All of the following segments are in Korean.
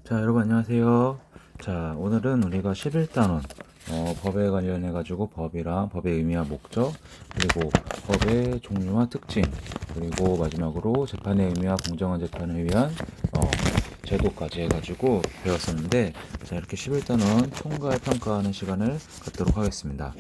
자, 여러분 안녕하세요. 자, 오늘은 우리가 11단원 법에 관련해 가지고 법이랑 법의 의미와 목적, 그리고 법의 종류와 특징, 그리고 마지막으로 재판의 의미와 공정한 재판을 위한 제도까지 해 가지고 배웠었는데, 자, 이렇게 11단원 총괄 평가하는 시간을 갖도록 하겠습니다.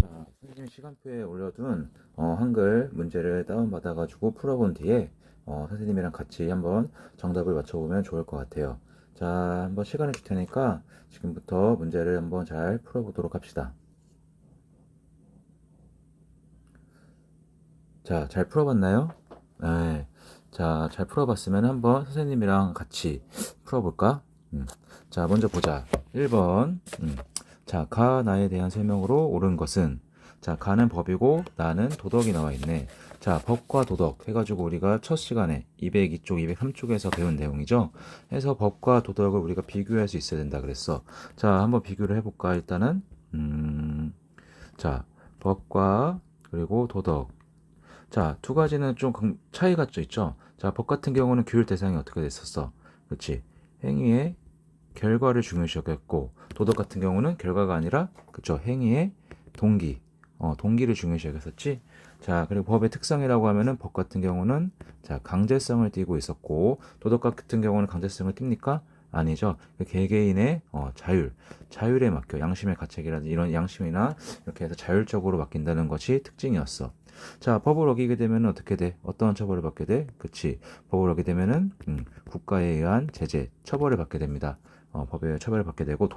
자, 선생님이 시간표에 올려둔 한글 문제를 다운받아 가지고 풀어본 뒤에 선생님이랑 같이 한번 정답을 맞춰보면 좋을 것 같아요. 자, 한번 시간을 줄 테니까 지금부터 문제를 한번 잘 풀어보도록 합시다. 자, 잘 풀어봤나요? 네. 자, 잘 풀어봤으면 한번 선생님이랑 같이 풀어볼까? 자, 먼저 보자. 1번. 자, 가, 나에 대한 설명으로 옳은 것은, 자, 가는 법이고 나는 도덕이 나와 있네. 자, 법과 도덕 해가지고 우리가 첫 시간에 202쪽, 203쪽에서 배운 내용이죠. 해서 법과 도덕을 우리가 비교할 수 있어야 된다 그랬어. 자, 한번 비교를 해볼까? 일단은 자, 법과 그리고 도덕. 자, 두 가지는 좀 차이가 좀 있죠. 자, 법 같은 경우는 규율 대상이 어떻게 됐었어? 그렇지. 행위의 결과를 중요시 여겼고, 도덕 같은 경우는 결과가 아니라, 그쵸, 행위의 동기, 동기를 중요시 여겼었지. 자, 그리고 법의 특성이라고 하면은 법 같은 경우는, 자, 강제성을 띠고 있었고, 도덕 같은 경우는 강제성을 띱니까? 아니죠. 그 개개인의 자율에 맡겨 양심의 가책이라든지 이런 양심이나 이렇게 해서 자율적으로 맡긴다는 것이 특징이었어. 자, 법을 어기게 되면 어떻게 돼? 어떠한 처벌을 받게 돼? 그치. 법을 어기게 되면은 국가에 의한 제재, 처벌을 받게 됩니다. 법에 의한 처벌을 받게 되고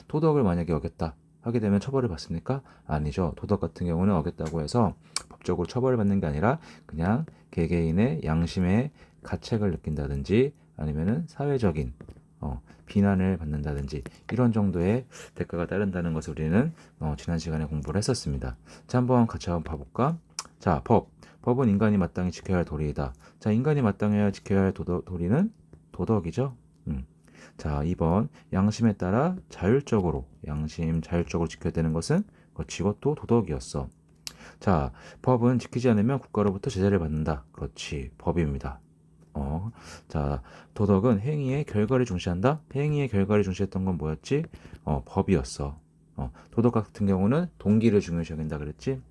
도덕을 만약에 어겼다 하게 되면 처벌을 받습니까? 아니죠. 도덕 같은 경우는 어겼다고 해서 법적으로 처벌을 받는 게 아니라 그냥 개개인의 양심의 가책을 느낀다든지 아니면은 사회적인 비난을 받는다든지 이런 정도의 대가가 따른다는 것을 우리는 지난 시간에 공부를 했었습니다. 자, 한번 같이 한번 봐볼까? 자, 법은 인간이 마땅히 지켜야 할 도리이다. 자, 인간이 마땅히 지켜야 할 도리는 도덕이죠. 자, 2번 양심에 따라 자율적으로 지켜야 되는 것은 그렇지, 이것도 도덕이었어. 자, 법은 지키지 않으면 국가로부터 제재를 받는다. 그렇지, 법입니다. 자, 도덕은 행위의 결과를 중시한다. 행위의 결과를 중시했던 건 뭐였지? 법이었어. 도덕 같은 경우는 동기를 중요시 여긴다 그랬지?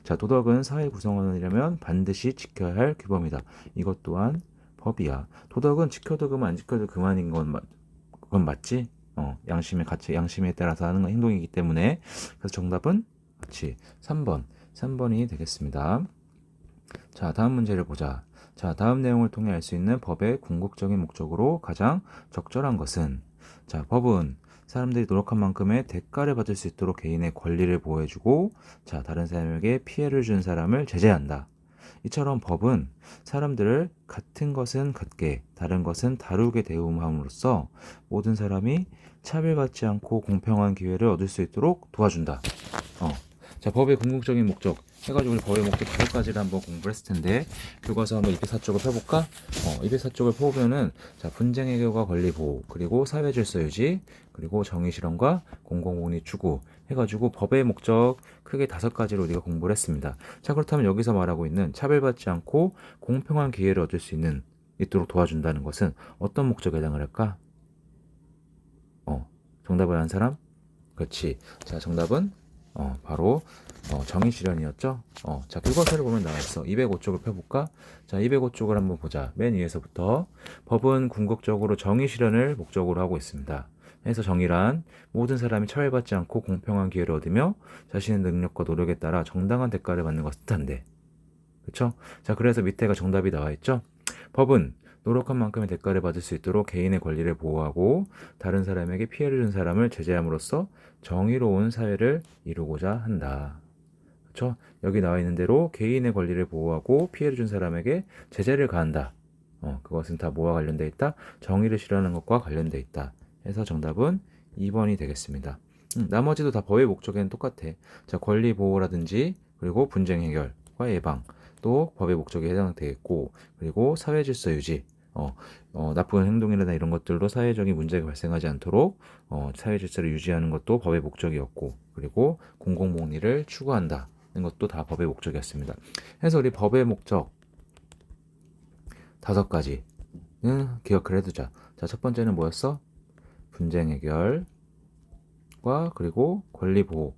자, 도덕은 사회 구성원이라면 반드시 지켜야 할 규범이다. 이것 또한 법이야. 도덕은 지켜도 그만 안 지켜도 그만인 그건 맞지? 양심의 가치, 양심에 따라서 하는 행동이기 때문에. 그래서 정답은 그렇지. 3번이 되겠습니다. 자, 다음 문제를 보자. 자, 다음 내용을 통해 알 수 있는 법의 궁극적인 목적으로 가장 적절한 것은, 자, 법은 사람들이 노력한 만큼의 대가를 받을 수 있도록 개인의 권리를 보호해주고, 자, 다른 사람에게 피해를 준 사람을 제재한다. 이처럼 법은 사람들을 같은 것은 같게, 다른 것은 다르게 대우함으로써 모든 사람이 차별받지 않고 공평한 기회를 얻을 수 있도록 도와준다. 어. 자, 법의 궁극적인 목적 해가지고 우리 법의 목적 5가지를 한번 공부를 했을 텐데, 교과서 한번 204쪽을 펴볼까? 204쪽을 펴보면은, 자, 분쟁 해결과 권리 보호, 그리고 사회 질서 유지, 그리고 정의 실현과 공공복리 추구 해가지고 법의 목적 크게 5가지로 우리가 공부를 했습니다. 자, 그렇다면 여기서 말하고 있는 차별받지 않고 공평한 기회를 얻을 수 있도록 도와준다는 것은 어떤 목적에 해당을 할까? 정답을 아는 사람? 그렇지. 자, 정답은 바로 정의 실현이었죠. 자, 교과서를 보면 나와 있어. 205쪽을 펴볼까? 자, 205쪽을 한번 보자. 맨 위에서부터 법은 궁극적으로 정의 실현을 목적으로 하고 있습니다. 그래서 정의란 모든 사람이 차별받지 않고 공평한 기회를 얻으며 자신의 능력과 노력에 따라 정당한 대가를 받는 것을 뜻한대. 그쵸? 자, 그래서 밑에가 정답이 나와 있죠. 법은 노력한 만큼의 대가를 받을 수 있도록 개인의 권리를 보호하고 다른 사람에게 피해를 준 사람을 제재함으로써 정의로운 사회를 이루고자 한다. 그렇죠? 여기 나와 있는 대로 개인의 권리를 보호하고 피해를 준 사람에게 제재를 가한다. 그것은 다 뭐와 관련돼 있다? 정의를 실현하는 것과 관련돼 있다. 해서 정답은 2번이 되겠습니다. 나머지도 다 법의 목적에는 똑같아. 자, 권리 보호라든지 그리고 분쟁 해결과 예방 또 법의 목적에 해당되겠고, 그리고 사회 질서 유지, 나쁜 행동이나 이런 것들로 사회적인 문제가 발생하지 않도록 사회 질서를 유지하는 것도 법의 목적이었고, 그리고 공공복리를 추구한다는 것도 다 법의 목적이었습니다. 그래서 우리 법의 목적 5가지 기억을 해두자. 자, 첫 번째는 뭐였어? 분쟁 해결과 그리고 권리 보호.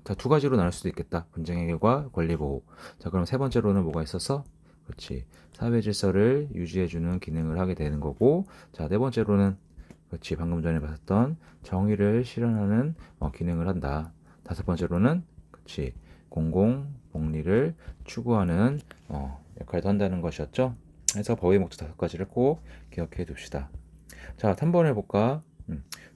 자, 두 가지로 나눌 수도 있겠다. 분쟁 해결과 권리 보호. 자, 그럼 세 번째로는 뭐가 있었어? 그렇지. 사회 질서를 유지해주는 기능을 하게 되는 거고, 자, 네 번째로는 그렇지. 방금 전에 봤었던 정의를 실현하는 기능을 한다. 다섯 번째로는 그렇지. 공공 복리를 추구하는 역할도 한다는 것이었죠. 그래서 법의 목적 다섯 가지를 꼭 기억해 둡시다. 자, 3번 해볼까?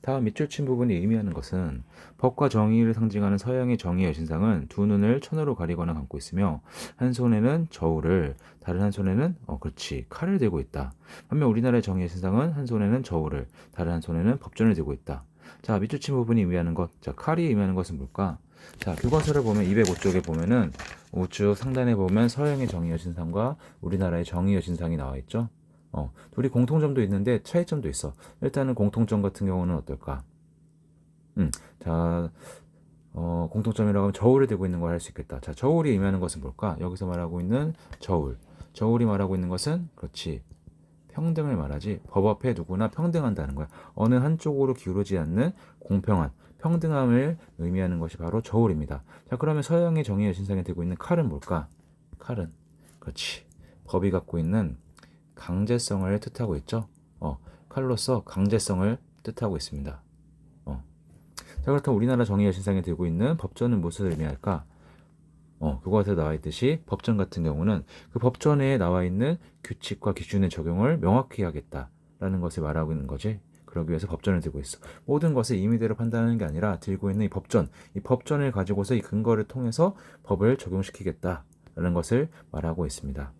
다음 밑줄 친 부분이 의미하는 것은 법과 정의를 상징하는 서양의 정의 여신상은 두 눈을 천으로 가리거나 감고 있으며 한 손에는 저울을 다른 한 손에는 그렇지 칼을 들고 있다. 반면 우리나라의 정의 여신상은 한 손에는 저울을 다른 한 손에는 법전을 들고 있다. 자, 밑줄 친 부분이 의미하는 것. 자, 칼이 의미하는 것은 뭘까? 자, 교과서를 보면 205쪽에 보면은 우측 상단에 보면 서양의 정의 여신상과 우리나라의 정의 여신상이 나와 있죠. 둘이 공통점도 있는데 차이점도 있어. 일단은 공통점 같은 경우는 어떨까? 자, 공통점이라고 하면 저울을 들고 있는 걸 할 수 있겠다. 자, 저울이 의미하는 것은 뭘까? 여기서 말하고 있는 저울. 저울이 말하고 있는 것은 그렇지. 평등을 말하지. 법 앞에 누구나 평등한다는 거야. 어느 한쪽으로 기울어지지 않는 공평한 평등함을 의미하는 것이 바로 저울입니다. 자, 그러면 서양의 정의 여신상에 들고 있는 칼은 뭘까? 칼은 그렇지. 법이 갖고 있는 강제성을 뜻하고 있죠. 칼로서 강제성을 뜻하고 있습니다. 자, 그렇다면 우리나라 정의 여신상에 들고 있는 법전은 무엇을 의미할까? 교과서에 나와 있듯이 법전 같은 경우는 그 법전에 나와 있는 규칙과 기준의 적용을 명확히 하겠다라는 것을 말하고 있는 거지. 그러기 위해서 법전을 들고 있어. 모든 것을 임의대로 판단하는 게 아니라 들고 있는 이 법전을 가지고서 이 근거를 통해서 법을 적용시키겠다라는 것을 말하고 있습니다.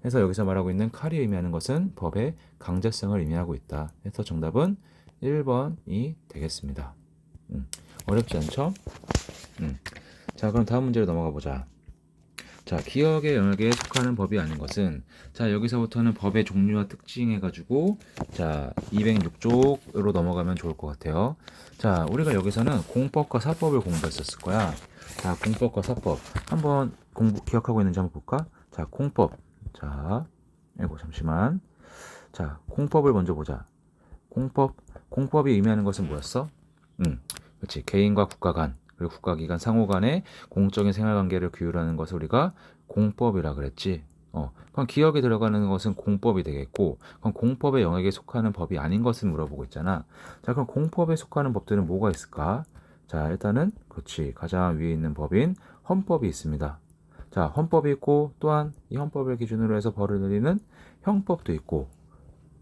그래서 여기서 말하고 있는 칼이 의미하는 것은 법의 강제성을 의미하고 있다. 그래서 정답은 1번이 되겠습니다. 어렵지 않죠? 자, 그럼 다음 문제로 넘어가 보자. 자, 기억의 영역에 속하는 법이 아닌 것은, 자, 여기서부터는 법의 종류와 특징 해가지고, 자, 206쪽으로 넘어가면 좋을 것 같아요. 자, 우리가 여기서는 공법과 사법을 공부했었을 거야. 자, 공법과 사법. 한번 기억하고 있는지 한번 볼까? 자, 공법. 자, 잠시만. 자, 공법을 먼저 보자. 공법이 의미하는 것은 뭐였어? 그렇지. 개인과 국가 간, 그리고 국가기관 상호 간의 공적인 생활관계를 규율하는 것을 우리가 공법이라 그랬지. 그럼 기억에 들어가는 것은 공법이 되겠고, 그럼 공법의 영역에 속하는 법이 아닌 것을 물어보고 있잖아. 자, 그럼 공법에 속하는 법들은 뭐가 있을까? 자, 일단은 그렇지. 가장 위에 있는 법인 헌법이 있습니다. 자, 헌법이 있고, 또한 이 헌법을 기준으로 해서 벌을 내리는 형법도 있고,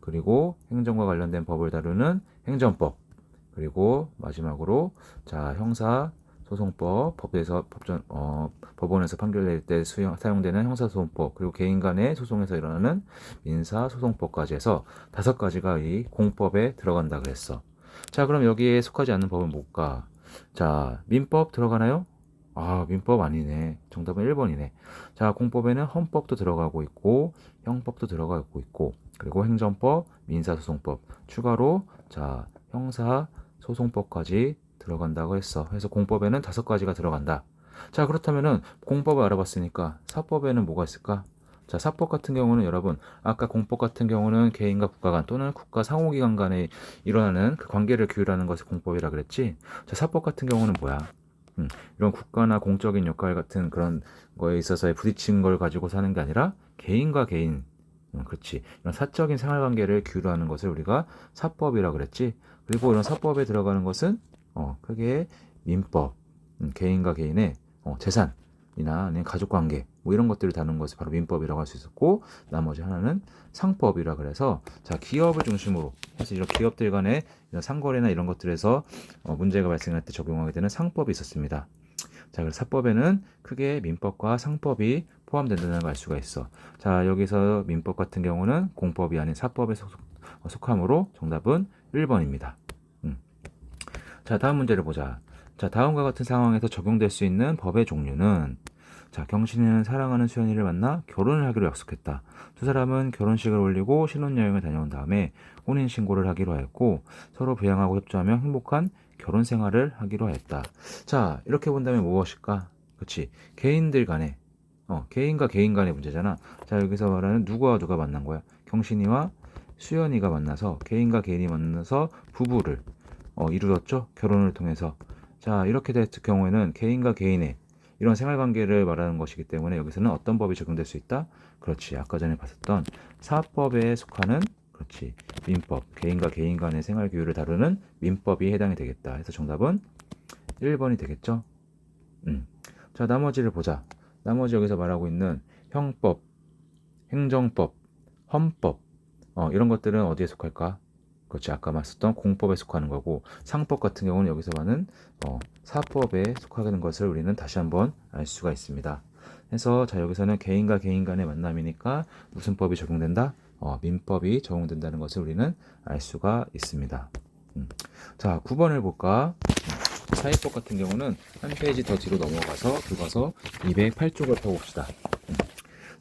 그리고 행정과 관련된 법을 다루는 행정법, 그리고 마지막으로 자, 형사소송법, 법원에서 판결 낼 때 사용되는 형사소송법, 그리고 개인 간의 소송에서 일어나는 민사소송법까지 해서 5가지가 이 공법에 들어간다 그랬어. 자, 그럼 여기에 속하지 않는 법은 뭘까? 자, 민법 들어가나요? 아, 민법 아니네. 정답은 1번이네. 자, 공법에는 헌법도 들어가고 있고, 형법도 들어가고 있고, 그리고 행정법, 민사소송법, 추가로 자, 형사소송법까지 들어간다고 했어. 그래서 공법에는 5가지가 들어간다. 자, 그렇다면은 공법을 알아봤으니까 사법에는 뭐가 있을까? 자, 사법 같은 경우는 여러분, 아까 공법 같은 경우는 개인과 국가 간 또는 국가 상호기관 간에 일어나는 그 관계를 규율하는 것을 공법이라 그랬지. 자, 사법 같은 경우는 뭐야? 이런 국가나 공적인 역할 같은 그런 거에 있어서의 부딪힌 걸 가지고 사는 게 아니라 개인과 개인, 그렇지. 이런 사적인 생활관계를 규율하는 것을 우리가 사법이라 그랬지. 그리고 이런 사법에 들어가는 것은 크게 민법, 개인과 개인의 재산이나 아니면 가족관계 뭐 이런 것들을 다루는 것을 바로 민법이라고 할 수 있었고, 나머지 하나는 상법이라 그래서 자, 기업을 중심으로 해서 이런 기업들 간의 이런 상거래나 이런 것들에서 문제가 발생할 때 적용하게 되는 상법이 있었습니다. 자, 그래서 사법에는 크게 민법과 상법이 포함된다는 걸 알 수가 있어. 자, 여기서 민법 같은 경우는 공법이 아닌 사법에 속함으로 정답은 1번입니다. 자, 다음 문제를 보자. 자, 다음과 같은 상황에서 적용될 수 있는 법의 종류는, 자, 경신이는 사랑하는 수연이를 만나 결혼을 하기로 약속했다. 두 사람은 결혼식을 올리고 신혼여행을 다녀온 다음에 혼인신고를 하기로 하였고, 서로 부양하고 협조하며 행복한 결혼 생활을 하기로 하였다. 자, 이렇게 본다면 무엇일까? 그렇지. 개인들 간에, 개인과 개인 간의 문제잖아. 자, 여기서 말하는 누구와 누가 만난 거야? 경신이와 수연이가 만나서 개인과 개인이 만나서 부부를 이루었죠. 결혼을 통해서. 자, 이렇게 됐을 경우에는 개인과 개인의 이런 생활관계를 말하는 것이기 때문에 여기서는 어떤 법이 적용될 수 있다? 그렇지. 아까 전에 봤었던 사법에 속하는 그렇지. 민법. 개인과 개인 간의 생활 규율을 다루는 민법이 해당이 되겠다. 해서 정답은 1번이 되겠죠. 자, 나머지를 보자. 나머지 여기서 말하고 있는 형법, 행정법, 헌법 이런 것들은 어디에 속할까? 그렇지. 아까 말했던 공법에 속하는 거고 상법 같은 경우는 여기서 말하는 사법에 속하는 것을 우리는 다시 한번 알 수가 있습니다. 그래서 자 여기서는 개인과 개인 간의 만남이니까 무슨 법이 적용된다? 민법이 적용된다는 것을 우리는 알 수가 있습니다. 자 9번을 볼까? 사회법 같은 경우는 한 페이지 더 뒤로 넘어가서 긁어서 208쪽을 펴봅시다.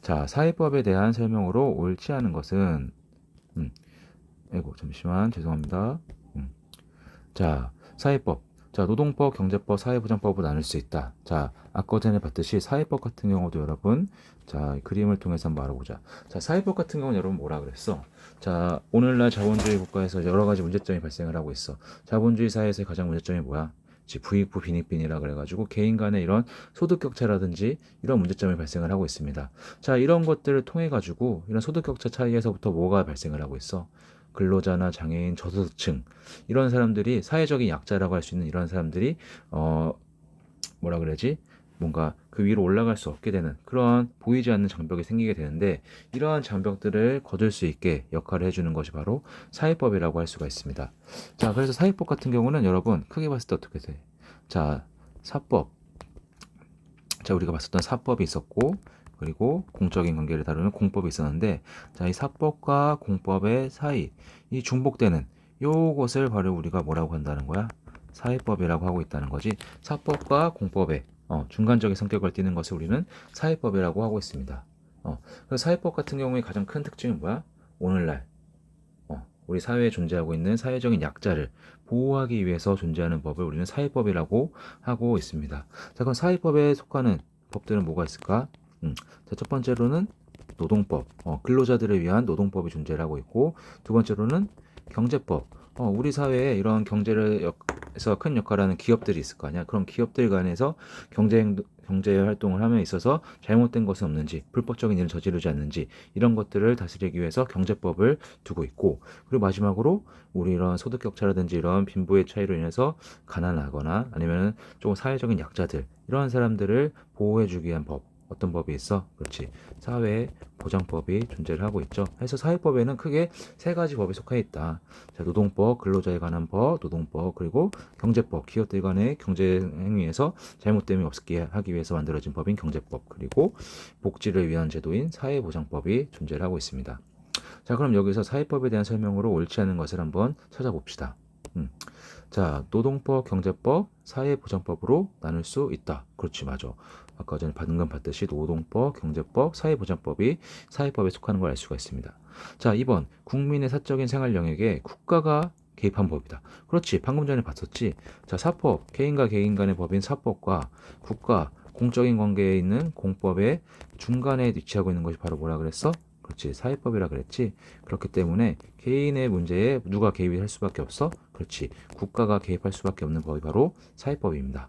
자 사회법에 대한 설명으로 옳지 않은 것은 아이고 잠시만 죄송합니다. 자 사회법 자 노동법, 경제법, 사회보장법으로 나눌 수 있다. 자 아까 전에 봤듯이 사회법 같은 경우도 여러분 자 그림을 통해서 한번 알아보자. 자 사회법 같은 경우는 여러분 뭐라 그랬어? 자 오늘날 자본주의 국가에서 여러 가지 문제점이 발생을 하고 있어. 자본주의 사회에서의 가장 문제점이 뭐야? 부익부 빈익빈이라 그래가지고 개인 간의 이런 소득 격차라든지 이런 문제점이 발생을 하고 있습니다. 자 이런 것들을 통해 가지고 이런 소득 격차 차이에서부터 뭐가 발생을 하고 있어? 근로자나 장애인, 저소득층 이런 사람들이 사회적인 약자라고 할 수 있는 이런 사람들이 뭐라 그러지? 뭔가 그 위로 올라갈 수 없게 되는 그런 보이지 않는 장벽이 생기게 되는데 이러한 장벽들을 거둘 수 있게 역할을 해주는 것이 바로 사회법이라고 할 수가 있습니다. 자, 그래서 사회법 같은 경우는 여러분 크게 봤을 때 어떻게 돼? 자, 사법. 자, 우리가 봤었던 사법이 있었고 그리고 공적인 관계를 다루는 공법이 있었는데 자, 이 사법과 공법의 사이 이 중복되는 요것을 바로 우리가 뭐라고 한다는 거야? 사회법이라고 하고 있다는 거지. 사법과 공법의 중간적인 성격을 띠는 것을 우리는 사회법이라고 하고 있습니다. 그래서 사회법 같은 경우에 가장 큰 특징은 뭐야? 오늘날 우리 사회에 존재하고 있는 사회적인 약자를 보호하기 위해서 존재하는 법을 우리는 사회법이라고 하고 있습니다. 자, 그럼 사회법에 속하는 법들은 뭐가 있을까? 자, 첫 번째로는 노동법, 근로자들을 위한 노동법이 존재를 하고 있고, 두 번째로는 경제법, 우리 사회에 이런 경제에서 큰 역할을 하는 기업들이 있을 거 아니야. 그럼 기업들 간에서 경제 활동을 함에 있어서 잘못된 것은 없는지, 불법적인 일을 저지르지 않는지 이런 것들을 다스리기 위해서 경제법을 두고 있고, 그리고 마지막으로 우리 이런 소득 격차라든지 이런 빈부의 차이로 인해서 가난하거나 아니면 조금 사회적인 약자들 이런 사람들을 보호해주기 위한 법. 어떤 법이 있어? 그렇지. 사회보장법이 존재를 하고 있죠. 그래서 사회법에는 크게 세 가지 법이 속해 있다. 자, 노동법, 근로자에 관한 법, 노동법, 그리고 경제법, 기업들 간의 경제 행위에서 잘못됨이 없게 하기 위해서 만들어진 법인 경제법, 그리고 복지를 위한 제도인 사회보장법이 존재를 하고 있습니다. 자, 그럼 여기서 사회법에 대한 설명으로 옳지 않은 것을 한번 찾아봅시다. 자, 노동법, 경제법, 사회보장법으로 나눌 수 있다. 그렇지, 맞아. 아까 전에 방금 봤듯이 노동법, 경제법, 사회보장법이 사회법에 속하는 걸 알 수가 있습니다. 자, 2번 국민의 사적인 생활 영역에 국가가 개입한 법이다. 그렇지, 방금 전에 봤었지. 자, 사법, 개인과 개인 간의 법인 사법과 국가, 공적인 관계에 있는 공법의 중간에 위치하고 있는 것이 바로 뭐라 그랬어? 그렇지, 사회법이라 그랬지. 그렇기 때문에 개인의 문제에 누가 개입을 할 수밖에 없어? 그렇지, 국가가 개입할 수밖에 없는 법이 바로 사회법입니다.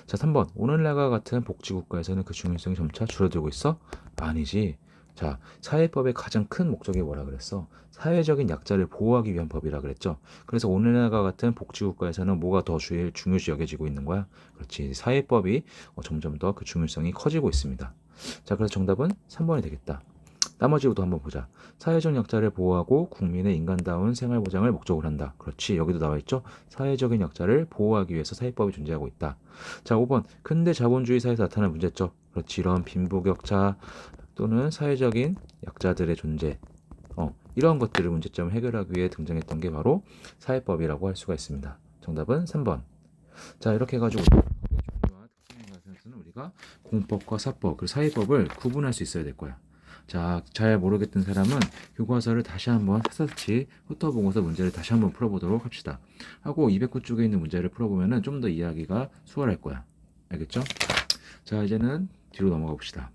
자, 3번 오늘날과 같은 복지국가에서는 그 중요성이 점차 줄어들고 있어? 아니지. 자, 사회법의 가장 큰 목적이 뭐라 그랬어? 사회적인 약자를 보호하기 위한 법이라 그랬죠. 그래서 오늘날과 같은 복지국가에서는 뭐가 더 중요시 여겨지고 있는 거야? 그렇지, 사회법이 점점 더 그 중요성이 커지고 있습니다. 자, 그래서 정답은 3번이 되겠다. 나머지도 한번 보자. 사회적 약자를 보호하고 국민의 인간다운 생활 보장을 목적으로 한다. 그렇지, 여기도 나와 있죠. 사회적인 약자를 보호하기 위해서 사회법이 존재하고 있다. 자, 5번 근대 자본주의 사회에서 나타난 문제점. 그렇지, 이런 빈부격차 또는 사회적인 약자들의 존재 이런 것들을 문제점을 해결하기 위해 등장했던 게 바로 사회법이라고 할 수가 있습니다. 정답은 3번. 자, 이렇게 해가지고 법의 종류와 특징에 관해서는 우리가 공법과 사법 그리고 사회법을 구분할 수 있어야 될 거야. 자, 잘 모르겠던 사람은 교과서를 다시 한번 샅샅이 훑어보고서 문제를 다시 한번 풀어보도록 합시다. 하고 209쪽에 있는 문제를 풀어보면 좀 더 이해하기가 수월할 거야. 알겠죠? 자, 이제는 뒤로 넘어가 봅시다.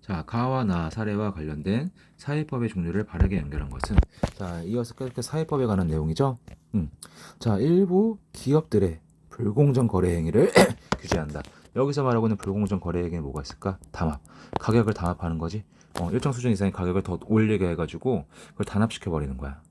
자, 가와 나 사례와 관련된 사회법의 종류를 바르게 연결한 것은 자, 이어서 끝에 사회법에 관한 내용이죠. 자, 일부 기업들의 불공정 거래 행위를 규제한다. 여기서 말하고 있는 불공정 거래 행위는 뭐가 있을까? 담합. 가격을 담합하는 거지. 일정 수준 이상의 가격을 더 올리게 해가지고 그걸 단합시켜 버리는 거야.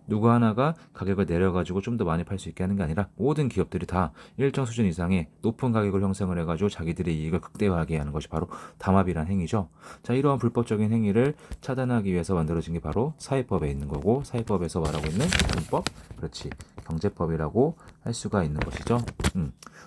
누구 하나가 가격을 내려가지고 좀 더 많이 팔 수 있게 하는 게 아니라 모든 기업들이 다 일정 수준 이상의 높은 가격을 형성을 해가지고 자기들의 이익을 극대화하게 하는 것이 바로 담합이란 행위죠. 자, 이러한 불법적인 행위를 차단하기 위해서 만들어진 게 바로 사회법에 있는 거고, 사회법에서 말하고 있는 군법, 그렇지, 경제법이라고 할 수가 있는 것이죠.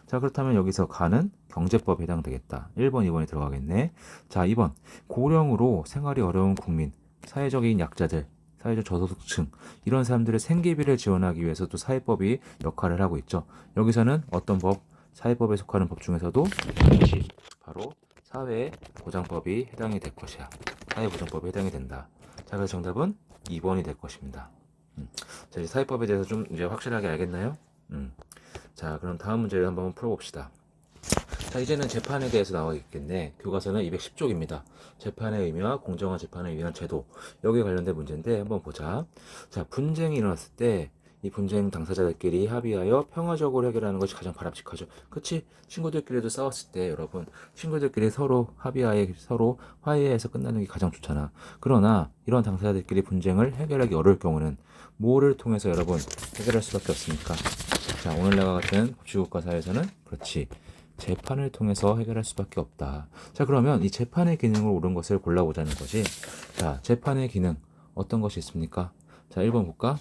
자, 그렇다면 여기서 가는 경제법에 해당되겠다. 1번, 2번이 들어가겠네. 자, 2번 고령으로 생활이 어려운 국민, 사회적인 약자들, 사회적 저소득층 이런 사람들의 생계비를 지원하기 위해서 또 사회법이 역할을 하고 있죠. 여기서는 어떤 법, 사회법에 속하는 법 중에서도 이것이 바로 사회보장법이 해당이 될 것이야. 사회보장법에 해당이 된다. 자, 그래서 정답은 2번이 될 것입니다. 자, 이제 사회법에 대해서 좀 이제 확실하게 알겠나요? 자, 그럼 다음 문제를 한번 풀어봅시다. 자, 이제는 재판에 대해서 나와 있겠네. 교과서는 210쪽입니다. 재판의 의미와 공정한 재판을 위한 제도. 여기에 관련된 문제인데 한번 보자. 자, 분쟁이 일어났을 때 이 분쟁 당사자들끼리 합의하여 평화적으로 해결하는 것이 가장 바람직하죠. 그치? 친구들끼리도 싸웠을 때 여러분, 친구들끼리 서로 합의하에 서로 화해해서 끝나는 게 가장 좋잖아. 그러나 이런 당사자들끼리 분쟁을 해결하기 어려울 경우는 뭐를 통해서 여러분 해결할 수밖에 없습니까? 자, 오늘날과 같은 법치국가 사회에서는 그렇지. 재판을 통해서 해결할 수밖에 없다. 자, 그러면 이 재판의 기능을 옳은 것을 골라보자는 거지. 자, 재판의 기능 어떤 것이 있습니까? 자, 1번 볼까?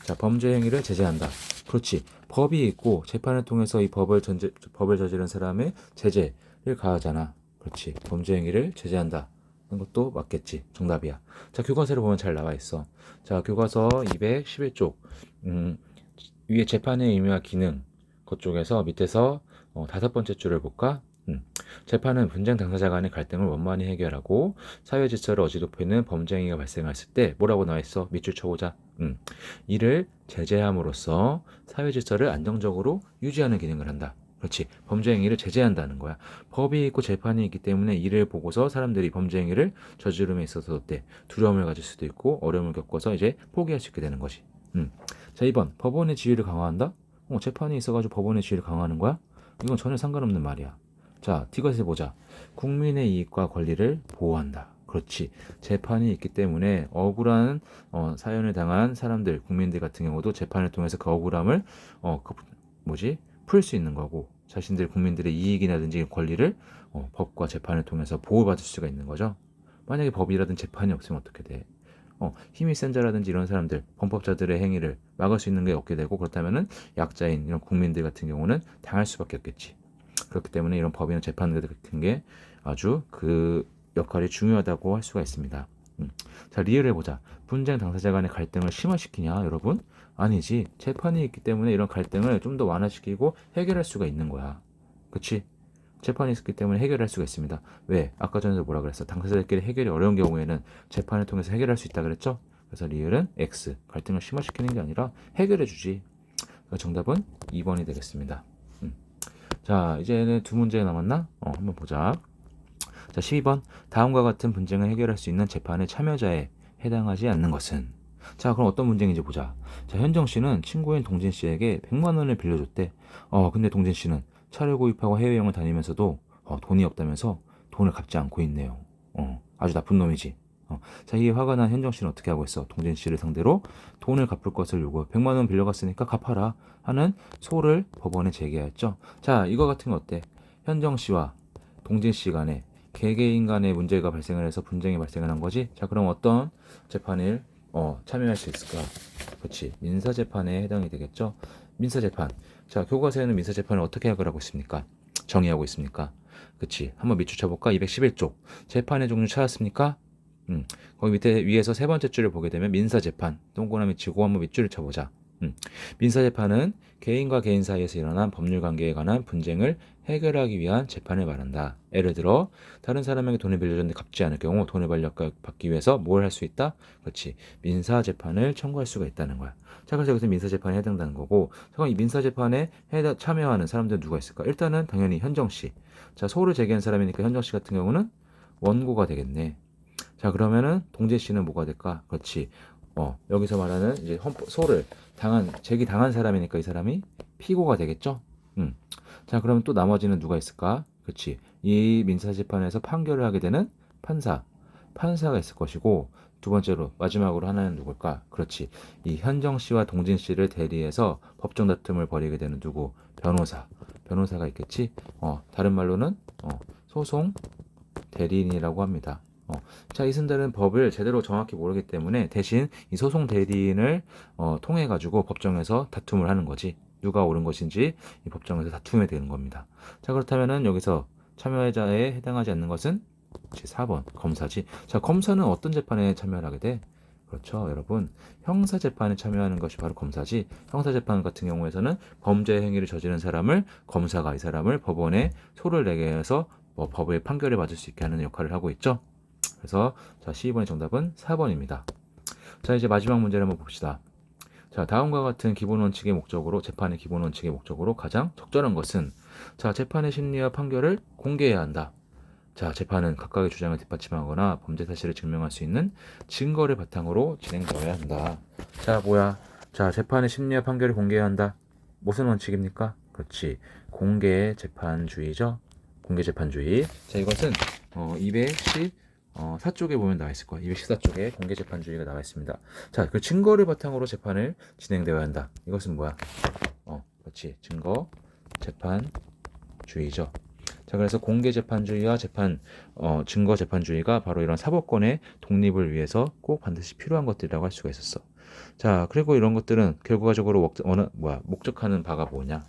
자, 범죄 행위를 제재한다. 그렇지. 법이 있고 재판을 통해서 이 법을 저지른 사람의 제재를 가하잖아. 그렇지. 범죄 행위를 제재한다. 하는 것도 맞겠지. 정답이야. 자, 교과서를 보면 잘 나와 있어. 자, 교과서 211쪽. 위에 재판의 의미와 기능 그쪽에서 밑에서 5번째 줄을 볼까? 재판은 분쟁 당사자 간의 갈등을 원만히 해결하고 사회 질서를 어지럽히는 범죄 행위가 발생했을 때 뭐라고 나와 있어? 밑줄 쳐보자. 이를 제재함으로써 사회 질서를 안정적으로 유지하는 기능을 한다. 그렇지. 범죄 행위를 제재한다는 거야. 법이 있고 재판이 있기 때문에 이를 보고서 사람들이 범죄 행위를 저지름에 있어서 어때? 두려움을 가질 수도 있고 어려움을 겪어서 이제 포기할 수 있게 되는 것이. 자, 2번 법원의 지위를 강화한다? 재판이 있어가지고 법원의 지위를 강화하는 거야? 이건 전혀 상관없는 말이야. 자, 디귿을 보자. 국민의 이익과 권리를 보호한다. 그렇지. 재판이 있기 때문에 억울한 사연을 당한 사람들, 국민들 같은 경우도 재판을 통해서 그 억울함을 풀 수 있는 거고 자신들 국민들의 이익이라든지 권리를 법과 재판을 통해서 보호받을 수가 있는 거죠. 만약에 법이라든지 재판이 없으면 어떻게 돼? 힘이 센 자라든지 이런 사람들, 범법자들의 행위를 막을 수 있는 게 없게 되고 그렇다면은 약자인 이런 국민들 같은 경우는 당할 수밖에 없겠지. 그렇기 때문에 이런 법이나 재판들 같은 게 아주 그 역할이 중요하다고 할 수가 있습니다. 자, 리얼을 보자. 분쟁 당사자 간의 갈등을 심화시키냐, 여러분? 아니지. 재판이 있기 때문에 이런 갈등을 좀 더 완화시키고 해결할 수가 있는 거야. 그치? 재판이 있기 때문에 해결할 수가 있습니다. 왜? 아까 전에도 뭐라 그랬어? 당사자들끼리 해결이 어려운 경우에는 재판을 통해서 해결할 수 있다 그랬죠? 그래서 리을은 X. 갈등을 심화시키는 게 아니라 해결해주지. 정답은 2번이 되겠습니다. 자, 이제는 두 문제 남았나? 한번 보자. 자, 12번. 다음과 같은 분쟁을 해결할 수 있는 재판의 참여자에 해당하지 않는 것은? 자, 그럼 어떤 분쟁인지 보자. 자, 현정 씨는 친구인 동진 씨에게 100만 원을 빌려줬대. 근데 동진 씨는 차를 구입하고 해외여행을 다니면서도 돈이 없다면서 돈을 갚지 않고 있네요. 아주 나쁜 놈이지. 자, 이에 화가 난 현정 씨는 어떻게 하고 있어? 동진 씨를 상대로 돈을 갚을 것을 요구. 100만 원 빌려갔으니까 갚아라 하는 소를 법원에 제기하였죠. 자, 이거 같은 거 어때? 현정 씨와 동진 씨 간에 개개인 간의 문제가 발생을 해서 분쟁이 발생을 한 거지. 자, 그럼 어떤 재판을 참여할 수 있을까? 그렇지. 민사재판에 해당이 되겠죠. 민사재판. 자, 교과서에는 민사재판을 어떻게 하고 있습니까? 정의하고 있습니까? 그치. 한번 밑줄 쳐볼까? 211쪽. 재판의 종류 찾았습니까? 거기 밑에 위에서 세 번째 줄을 보게 되면 민사재판. 동그라미 치고 한번 밑줄을 쳐보자. 민사재판은 개인과 개인 사이에서 일어난 법률관계에 관한 분쟁을 해결하기 위한 재판을 말한다. 예를 들어 다른 사람에게 돈을 빌려줬는데 갚지 않을 경우 돈을 받기 위해서 뭘 할 수 있다? 그렇지. 민사재판을 청구할 수가 있다는 거야. 자, 그래서 여기서 민사재판에 해당되는 거고, 잠깐 이 민사재판에 참여하는 사람들은 누가 있을까? 일단은 당연히 현정씨. 자, 소를 제기한 사람이니까 현정씨 같은 경우는 원고가 되겠네. 자, 그러면은 동재 씨는 뭐가 될까? 그렇지. 여기서 말하는 이제 소를 제기당한 사람이니까 이 사람이 피고가 되겠죠? 자, 그러면 또 나머지는 누가 있을까? 그렇지. 이 민사재판에서 판결을 하게 되는 판사가 있을 것이고, 두 번째로, 마지막으로 하나는 누굴까? 그렇지. 이 현정 씨와 동진 씨를 대리해서 법정 다툼을 벌이게 되는 누구? 변호사가 있겠지? 다른 말로는, 소송 대리인이라고 합니다. 자, 이순들은 법을 제대로 정확히 모르기 때문에 대신 이 소송 대리인을 통해 가지고 법정에서 다툼을 하는 거지. 누가 옳은 것인지 이 법정에서 다투게 되는 겁니다. 자, 그렇다면은 여기서 참여자에 해당하지 않는 것은 4번 검사지. 자, 검사는 어떤 재판에 참여를 하게 돼? 그렇죠, 여러분. 형사재판에 참여하는 것이 바로 검사지. 형사재판 같은 경우에서는 범죄 행위를 저지른 사람을 검사가 이 사람을 법원에 소를 내게 해서 법의 판결을 받을 수 있게 하는 역할을 하고 있죠. 그래서 자, 12번의 정답은 4번입니다. 자, 이제 마지막 문제를 한번 봅시다. 자, 다음과 같은 재판의 기본 원칙의 목적으로 가장 적절한 것은, 자, 재판의 심리와 판결을 공개해야 한다. 자, 재판은 각각의 주장을 뒷받침하거나 범죄 사실을 증명할 수 있는 증거를 바탕으로 진행되어야 한다. 자, 뭐야? 자, 재판의 심리와 판결을 공개해야 한다. 무슨 원칙입니까? 그렇지. 공개 재판주의죠. 공개 재판주의. 자, 이것은 214쪽에 보면 나와 있을 거야. 214쪽에 공개 재판주의가 나와 있습니다. 자, 그 증거를 바탕으로 재판을 진행되어야 한다. 이것은 뭐야? 그렇지. 증거 재판주의죠. 자, 그래서 공개 재판주의와 증거 재판주의가 바로 이런 사법권의 독립을 위해서 꼭 반드시 필요한 것들이라고 할 수가 있었어. 자, 그리고 이런 것들은 결과적으로 목적하는 바가 뭐냐?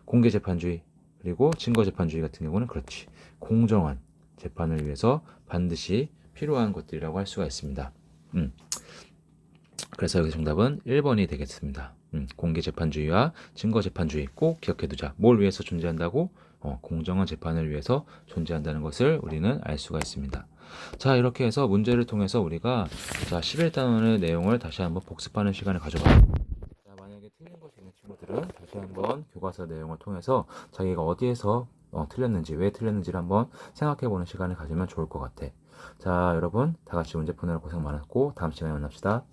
공개 재판주의, 그리고 증거 재판주의 같은 경우는 그렇지. 공정한 재판을 위해서 반드시 필요한 것들이라고 할 수가 있습니다. 그래서 여기 정답은 1번이 되겠습니다. 공개 재판주의와 증거 재판주의 꼭 기억해두자. 뭘 위해서 존재한다고? 공정한 재판을 위해서 존재한다는 것을 우리는 알 수가 있습니다. 자, 이렇게 해서 문제를 통해서 우리가 11단원의 내용을 다시 한번 복습하는 시간을 가져봐요. 자, 만약에 틀린 것이 있는 친구들은 다시 한번 교과서 내용을 통해서 자기가 어디에서 틀렸는지, 왜 틀렸는지를 한번 생각해보는 시간을 가지면 좋을 것 같아. 자, 여러분 다 같이 문제 푸느라 고생 많았고 다음 시간에 만납시다.